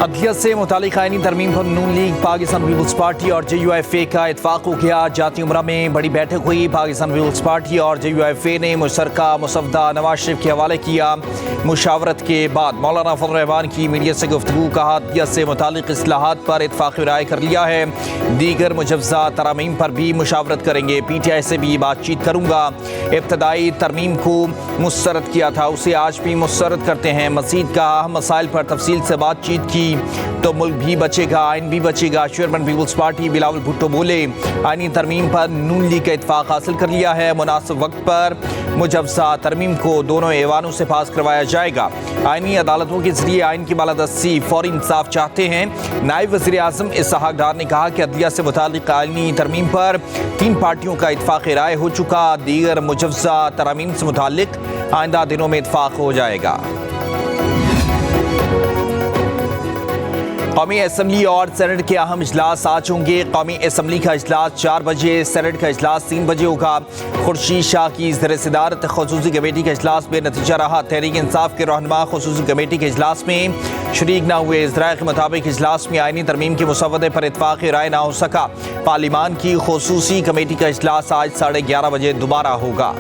عدلیہ سے متعلق آئینی ترمیم پر نون لیگ، پاکستان پیپلز پارٹی اور جے یو ایف اے کا اتفاق ہو گیا۔ جاتی عمرہ میں بڑی بیٹھک ہوئی۔ پاکستان پیپلز پارٹی اور جے یو ایف اے نے مشترکہ مسودہ نواز شریف کے حوالے کیا۔ مشاورت کے بعد مولانا فضل الرحمان کی میڈیا سے گفتگو، کہا عدلیہ سے متعلق اصلاحات پر اتفاق رائے کر لیا ہے، دیگر مجوزہ ترامیم پر بھی مشاورت کریں گے، پی ٹی آئی سے بھی بات چیت کروں گا۔ ابتدائی ترمیم کو مسترد کیا تھا، اسے آج بھی مسترد کرتے ہیں۔ مزید کہا اہم مسائل پر تفصیل سے بات چیت کی تو ملک بھی بچے گا، آئین بھی بچے گا۔ Chairman Peoples Party Bilawal Bhutto بولے، آئینی ترمیم پر نون لیگ کا اتفاق حاصل کر لیا ہے، مناسب وقت پر مجوزہ ترمیم کو دونوں ایوانوں سے پاس کروایا جائے گا۔ آئینی عدالتوں کے ذریعے آئین کی بالادستی فوری انصاف چاہتے ہیں۔ نائب وزیر اعظم اسحاق ڈار نے کہا کہ عدلیہ سے متعلق آئینی ترمیم پر 3 پارٹیوں کا اتفاق رائے ہو چکا، دیگر مجوزہ ترامیم سے متعلق آئندہ دنوں میں اتفاق ہو جائے گا۔ قومی اسمبلی اور سینٹ کے اہم اجلاس آج ہوں گے۔ قومی اسمبلی کا اجلاس 4 بجے، سینٹ کا اجلاس 3 بجے ہوگا۔ خورشید شاہ کی زیر صدارت خصوصی کمیٹی کا اجلاس بے نتیجہ رہا۔ تحریک انصاف کے رہنما خصوصی کمیٹی کے اجلاس میں شریک نہ ہوئے۔ ذرائع کے مطابق اجلاس میں آئینی ترمیم کے مسودے پر اتفاق رائے نہ ہو سکا۔ پارلیمان کی خصوصی کمیٹی کا اجلاس آج 11:30 بجے دوبارہ ہوگا۔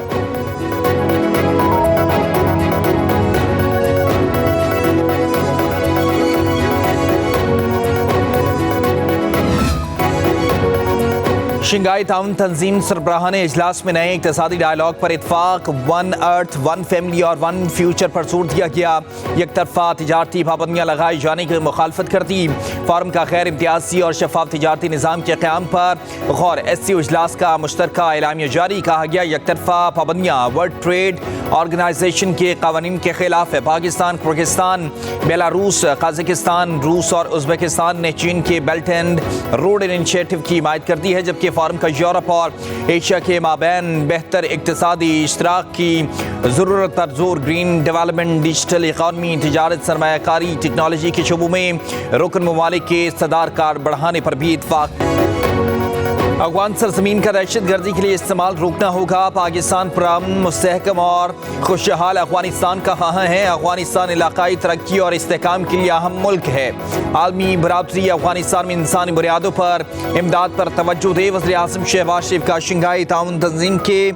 شنگھائی تعاون تنظیم سربراہان اجلاس میں نئے اقتصادی ڈائیلاگ پر اتفاق، 1 ارتھ 1 فیملی اور 1 فیوچر پر زور دیا گیا۔ یک طرفہ تجارتی پابندیاں لگائے جانے کی مخالفت کر دی۔ فارم کا غیر امتیازی اور شفاف تجارتی نظام کے قیام پر غور۔ ایس سی او اجلاس کا مشترکہ اعلامیہ جاری، کہا گیا یک طرفہ پابندیاں ورلڈ ٹریڈ آرگنائزیشن کے قوانین کے خلاف ہے۔ پاکستان، کرغزستان، بیلاروس، قازقستان، روس اور ازبکستان نے چین کے بیلٹ اینڈ روڈ انیشیٹو کی حمایت کر دی ہے، جبکہ فارم کا یورپ اور ایشیا کے مابین بہتر اقتصادی اشتراک کی ضرورت پر زور۔ گرین ڈیولپمنٹ، ڈیجیٹل اکانومی، تجارت، سرمایہ کاری، ٹیکنالوجی کے شعبوں میں رکن ممالک کے صدارکار بڑھانے پر بھی اتفاق۔ افغان سرزمین کا دہشت گردی کے لیے استعمال روکنا ہوگا۔ پاکستان پرامن، مستحکم اور خوشحال افغانستان کا خواہاں ہے۔ افغانستان علاقائی ترقی اور استحکام کے لیے اہم ملک ہے۔ عالمی برادری افغانستان میں انسانی بنیادوں پر امداد پر توجہ دے۔ وزیر اعظم شہباز شریف کا شنگھائی تعاون تنظیم کے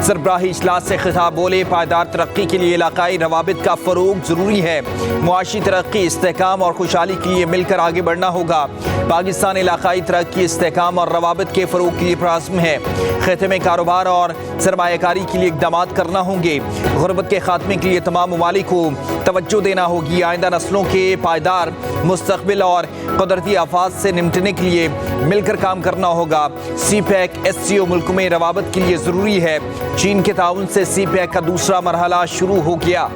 سربراہی اجلاس سے خطاب، بولے پائیدار ترقی کے لیے علاقائی روابط کا فروغ ضروری ہے۔ معاشی ترقی، استحکام اور خوشحالی کے لیے مل کر آگے بڑھنا ہوگا۔ پاکستان علاقائی ترقی، استحکام اور روابط کے فروغ کے لیے پرعزم ہے۔ خطے میں کاروبار اور سرمایہ کاری کے لیے اقدامات کرنا ہوں گے۔ غربت کے خاتمے کے لیے تمام ممالک کو توجہ دینا ہوگی۔ آئندہ نسلوں کے پائیدار مستقبل اور قدرتی آفات سے نمٹنے کے لیے مل کر کام کرنا ہوگا۔ سی پیک ایس سی او ملک میں روابط کے لیے ضروری ہے۔ چین کے تعاون سے سی پیک کا دوسرا مرحلہ شروع ہو گیا۔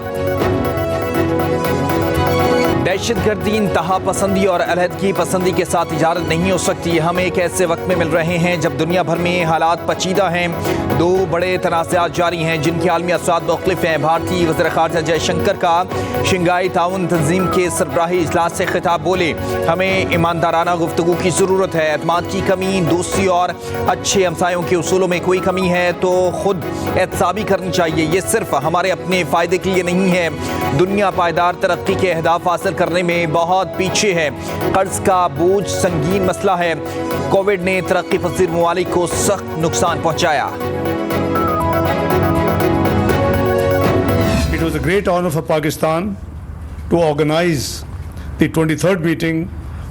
دہشت گردی، انتہا پسندی اور علیحدگی پسندی کے ساتھ تجارت نہیں ہو سکتی۔ ہم ایک ایسے وقت میں مل رہے ہیں جب دنیا بھر میں حالات پیچیدہ ہیں۔ 2 بڑے تنازعات جاری ہیں جن کے عالمی اثرات مختلف ہیں۔ بھارتی وزیر خارجہ جے شنکر کا شنگھائی تعاون تنظیم کے سربراہی اجلاس سے خطاب، بولے ہمیں ایماندارانہ گفتگو کی ضرورت ہے۔ اعتماد کی کمی، دوستی اور اچھے ہمسایوں کے اصولوں میں کوئی کمی ہے تو خود احتسابی کرنی چاہیے۔ یہ صرف ہمارے اپنے فائدے کے لیے نہیں ہے۔ دنیا پائیدار ترقی کے اہداف حاصل کرنے میں بہت پیچھے ہے۔ قرض کا بوجھ سنگین مسئلہ ہے۔ کووڈ نے ترقی پذیر ممالک کو سخت نقصان پہنچایا۔ It was a great honor for Pakistan to organize the 23rd meeting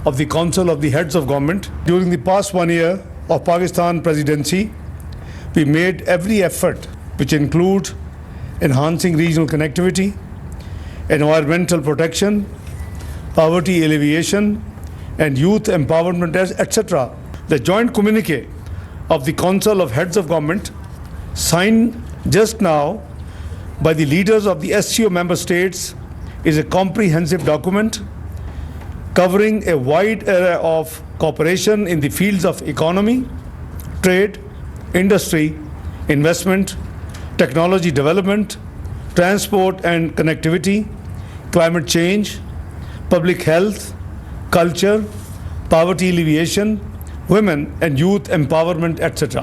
of the Council of the Heads of Government. During the past 1 year of Pakistan presidency, we made every effort, which include enhancing regional connectivity, environmental protection, poverty alleviation, and youth empowerment, etc. The joint communique of the Council of Heads of Government, signed just now by the leaders of the SCO member states, is a comprehensive document covering a wide array of cooperation in the fields of economy, trade, industry, investment, technology development, transport and connectivity, climate change, public health, culture, poverty alleviation, women and youth empowerment, etc.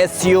SCO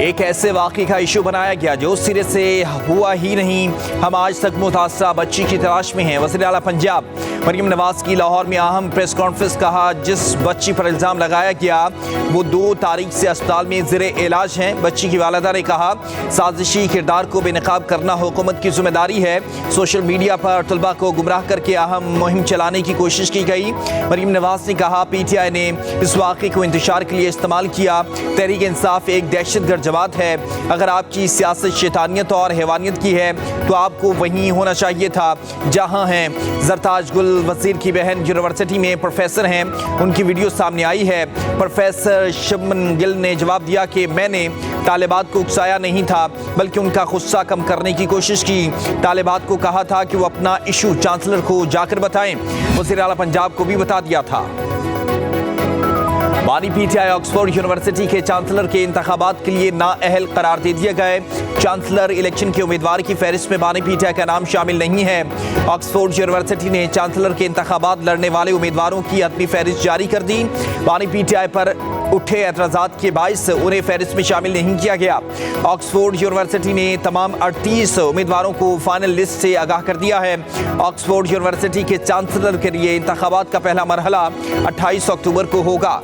ایک ایسے واقعے کا issue بنایا گیا جو سرے سے ہوا ہی نہیں. ہم آج تک متاثرہ بچی کی تلاش میں ہیں. وزیر اعلیٰ پنجاب مریم نواز کی لاہور میں اہم پریس کانفرنس. کہا جس بچی پر الزام لگایا گیا وہ 2 تاریخ سے اسپتال میں زیر علاج ہیں. بچی کی والدہ نے کہا سازشی کردار کو بے نقاب کرنا حکومت کی ذمہ داری ہے. سوشل میڈیا پر طلباء کو گمراہ کر کے اہم مہم چلانے کی کوشش کی گئی. مریم نواز نے کہا پی ٹی آئی نے اس واقعے کو انتشار کے لیے استعمال کیا. تحریک انصاف ایک دہشت گرد جماعت ہے. اگر آپ کی سیاست شیطانیت اور حیوانیت کی ہے تو آپ کو وہیں ہونا چاہیے تھا جہاں ہیں. زرتاج گل وزیر کی بہن یونیورسٹی میں پروفیسر ہیں. ان کی ویڈیو سامنے آئی ہے. پروفیسر شبمن گل نے جواب دیا کہ میں نے طالبات کو اکسایا نہیں تھا بلکہ ان کا غصہ کم کرنے کی کوشش کی. طالبات کو کہا تھا کہ وہ اپنا ایشو چانسلر کو جا کر بتائیں. وزیر اعلیٰ پنجاب کو بھی بتا دیا تھا. بانی P T I Oxford university کے چانسلر کے انتخابات کے لیے نااہل قرار دے دیے گئے. چانسلر الیکشن کے امیدوار کی فہرست میں بانی پی ٹی آئی کا نام شامل نہیں ہے. آکسفورڈ یونیورسٹی نے چانسلر کے انتخابات لڑنے والے امیدواروں کی حتمی فہرست جاری کر دی. بانی پی ٹی آئی پر اٹھے اعتراضات کے باعث انہیں فہرست میں شامل نہیں کیا گیا. آکسفورڈ یونیورسٹی نے تمام 38 امیدواروں کو فائنل لسٹ سے آگاہ کر دیا ہے. آکسفورڈ یونیورسٹی کے چانسلر کے لیے انتخابات کا پہلا مرحلہ 28 اکتوبر کو ہوگا.